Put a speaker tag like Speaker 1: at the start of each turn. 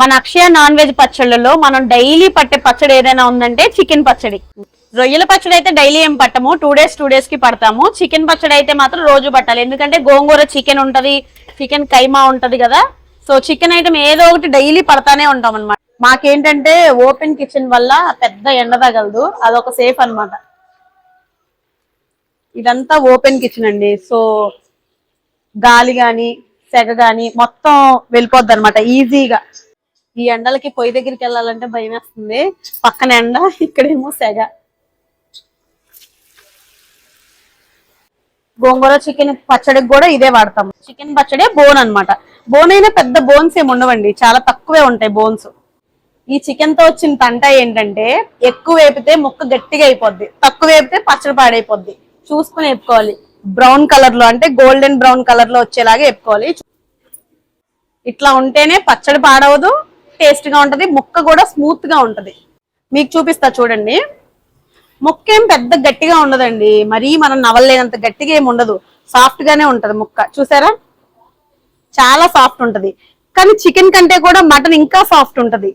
Speaker 1: మన అక్షయ non veg పచ్చళ్ళలో మనం daily పట్టే పచ్చడి ఏదైనా ఉందంటే చికెన్ పచ్చడి. రొయ్యల పచ్చడి అయితే డైలీ ఏం పట్టము, 2 days కి పడతాము. చికెన్ పచ్చడి అయితే మాత్రం రోజు పట్టాలి, ఎందుకంటే గోంగూర చికెన్ ఉంటది, చికెన్ కైమా ఉంటది కదా. సో చికెన్ ఐటమ్ ఏదో ఒకటి డైలీ పడతానే ఉంటాం అనమాట. మాకేంటంటే ఓపెన్ కిచెన్ వల్ల పెద్ద ఎండ తగలదు, అదొక సేఫ్ అనమాట. ఇదంతా ఓపెన్ కిచెన్ అండి, సో గాలి గాని సెగ గాని మొత్తం వెళ్ళిపోద్ది అనమాట ఈజీగా. ఈ ఎండలకి పొయ్యి దగ్గరికి వెళ్ళాలంటే భయం వేస్తుంది, పక్కన ఎండ, ఇక్కడేమో సెగ. గోంగూర చికెన్ పచ్చడికి కూడా ఇదే వాడతాం. చికెన్ పచ్చడే బోన్ అనమాట. బోన్ అయినా పెద్ద బోన్స్ ఏమి ఉండవండి, చాలా తక్కువే ఉంటాయి బోన్స్. ఈ చికెన్ తో వచ్చిన తంట ఏంటంటే ఎక్కువ వేపితే ముక్క గట్టిగా అయిపోద్ది, తక్కువ వేపితే పచ్చడి పాడైపోద్ది. చూసుకుని వేపుకోవాలి. బ్రౌన్ కలర్ లో అంటే గోల్డెన్ బ్రౌన్ కలర్ లో వచ్చేలాగా వేపుకోవాలి. ఇట్లా ఉంటేనే పచ్చడి పాడవదు, టేస్ట్ గా ఉంటది, ముక్క కూడా స్మూత్ గా ఉంటది. మీకు చూపిస్తా చూడండి. ముక్క ఏం పెద్ద గట్టిగా ఉండదండి, మరీ మనం నవలలేనంత గట్టిగా ఏమి ఉండదు, సాఫ్ట్ గానే ఉంటది ముక్క. చూసారా, చాలా సాఫ్ట్ ఉంటది. కానీ చికెన్ కంటే కూడా మటన్ ఇంకా సాఫ్ట్ ఉంటది.